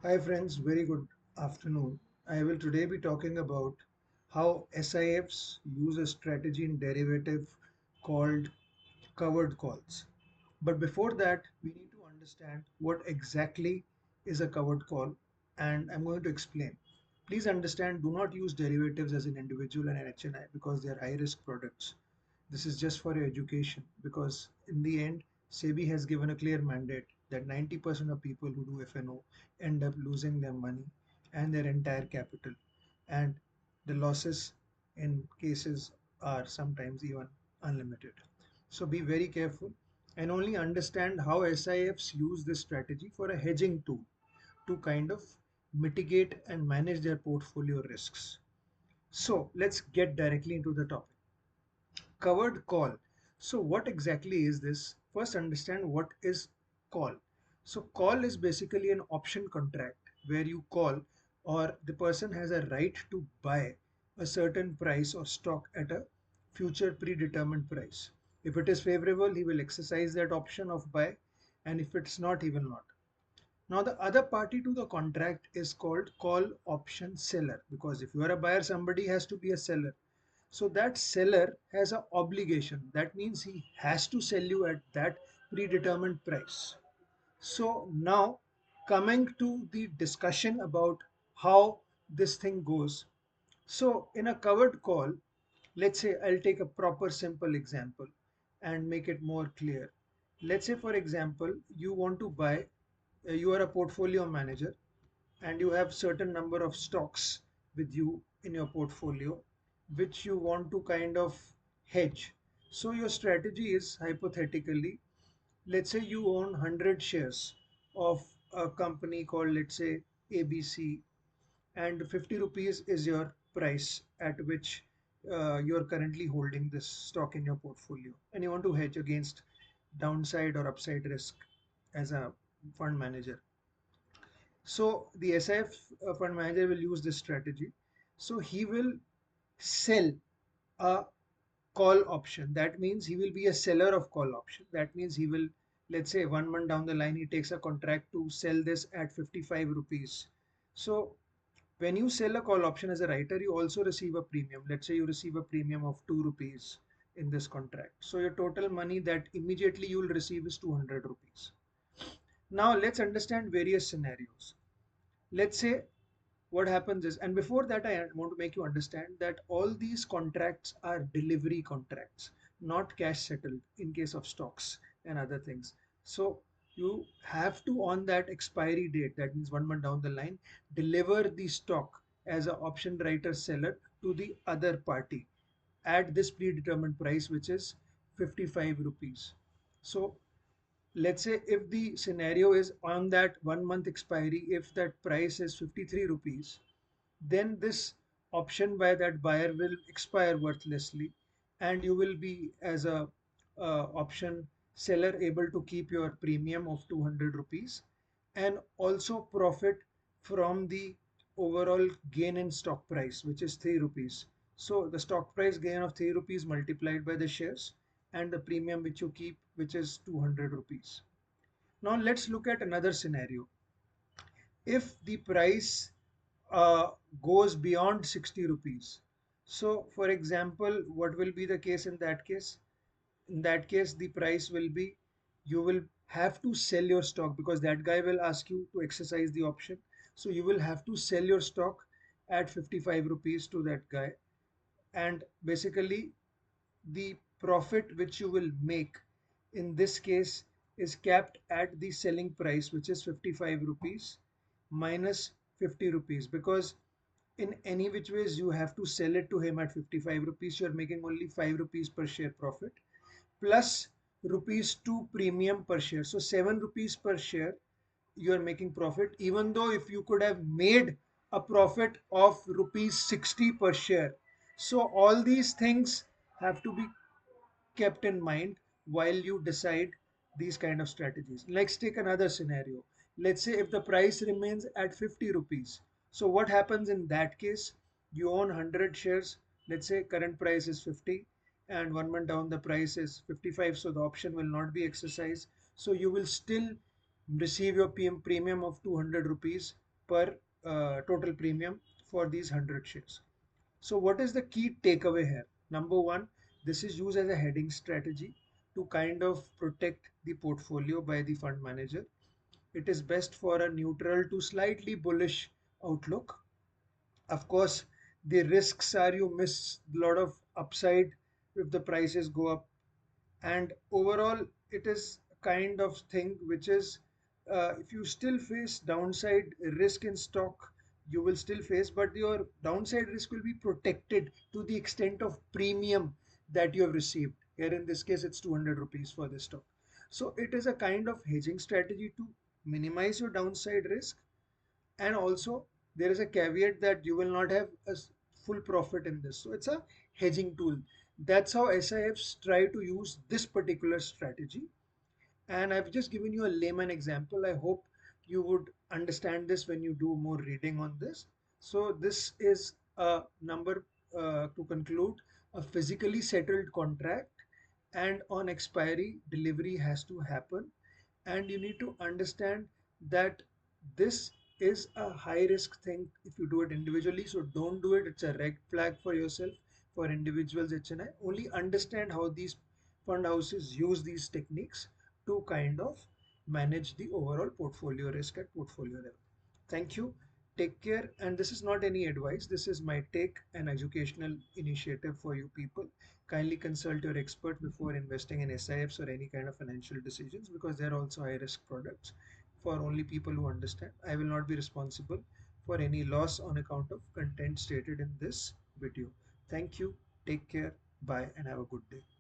Hi friends, very good afternoon. I will today be talking about how SIFs use a strategy in derivative called covered calls. But before that, we need to understand what exactly is a covered call, and I'm going to explain. Please understand, do not use derivatives as an individual and an HNI because they are high risk products. This is just for your education because in the end, SEBI has given a clear mandate that 90% of people who do FNO end up losing their money and their entire capital. And the losses in cases are sometimes even unlimited. So be very careful and only understand how SIFs use this strategy for a hedging tool to kind of mitigate and manage their portfolio risks. So let's get directly into the topic. Covered call. So what exactly is this? First understand what is call. So call is basically an option contract where you call or the person has a right to buy a certain price or stock at a future predetermined price. If it is favorable, he will exercise that option of buy, and if it's not, he will not. Now the other party to the contract is called call option seller, because if you are a buyer, somebody has to be a seller. So that seller has an obligation. That means he has to sell you at that predetermined price. So now coming to the discussion about how this thing goes. So in a covered call, let's say I'll take a proper simple example and make it more clear. Let's say for example, you want to buy, you are a portfolio manager and you have certain number of stocks with you in your portfolio which you want to kind of hedge. So your strategy is hypothetically, let's say you own 100 shares of a company called, let's say, ABC, and 50 rupees is your price at which you're currently holding this stock in your portfolio, and you want to hedge against downside or upside risk as a fund manager. So the SIF fund manager will use this strategy. So he will sell a call option. That means he will be a seller of call option. That means he will, let's say 1 month down the line, he takes a contract to sell this at 55 rupees. So when you sell a call option as a writer, you also receive a premium. Let's say you receive a premium of 2 rupees in this contract. So your total money that immediately you will receive is 200 rupees. Now let's understand various scenarios. Let's say what happens is, and before that I want to make you understand that all these contracts are delivery contracts, not cash settled in case of stocks and other things. So you have to, on that expiry date, that means 1 month down the line, deliver the stock as an option writer seller to the other party at this predetermined price, which is 55 rupees. So let's say if the scenario is on that 1 month expiry, if that price is 53 rupees, then this option by that buyer will expire worthlessly, and you will be as a option seller able to keep your premium of 200 rupees and also profit from the overall gain in stock price, which is 3 rupees. So the stock price gain of 3 rupees multiplied by the shares and the premium which you keep, which is 200 rupees. Now let's look at another scenario. If the price uh, goes beyond 60 rupees. So for example, what will be the case in that case? In that case, the price will be, you will have to sell your stock because that guy will ask you to exercise the option. So you will have to sell your stock at 55 rupees to that guy. And basically the profit which you will make in this case is capped at the selling price, which is 55 rupees minus 50 rupees, because in any which ways you have to sell it to him at 55 rupees. You're making only 5 rupees per share profit plus rupees 2 premium per share. So 7 rupees per share you are making profit, even though if you could have made a profit of rupees 60 per share. So all these things have to be kept in mind while you decide these kind of strategies. Let's take another scenario. Let's say if the price remains at 50 rupees. So what happens in that case? You own 100 shares. Let's say current price is 50 and 1 month down the price is 55. So the option will not be exercised. So you will still receive your PM premium of 200 rupees per total premium for these 100 shares. So what is the key takeaway here? Number one, this is used as a hedging strategy to kind of protect the portfolio by the fund manager. It is best for a neutral to slightly bullish outlook. Of course, the risks are you miss a lot of upside if the prices go up, and overall it is a kind of thing which is if you still face downside risk in stock, you will still face, but your downside risk will be protected to the extent of premium that you have received. Here in this case it's 200 rupees for this stock. So it is a kind of hedging strategy to minimize your downside risk, and also there is a caveat that you will not have full profit in this, so it's a hedging tool. That's how SIFs try to use this particular strategy, and I've just given you a layman example. I hope you would understand this when you do more reading on this. So this is a number, to conclude, a physically settled contract, and on expiry delivery has to happen, and you need to understand that this is a high risk thing if you do it individually, so don't do it. It's a red flag for yourself. For individuals HNI, only understand how these fund houses use these techniques to kind of manage the overall portfolio risk at portfolio level. Thank you. Take care. And this is not any advice. This is my take and educational initiative for you people. Kindly consult your expert before investing in SIFs or any kind of financial decisions, because they're also high risk products for only people who understand. I will not be responsible for any loss on account of content stated in this video. Thank you. Take care. Bye and have a good day.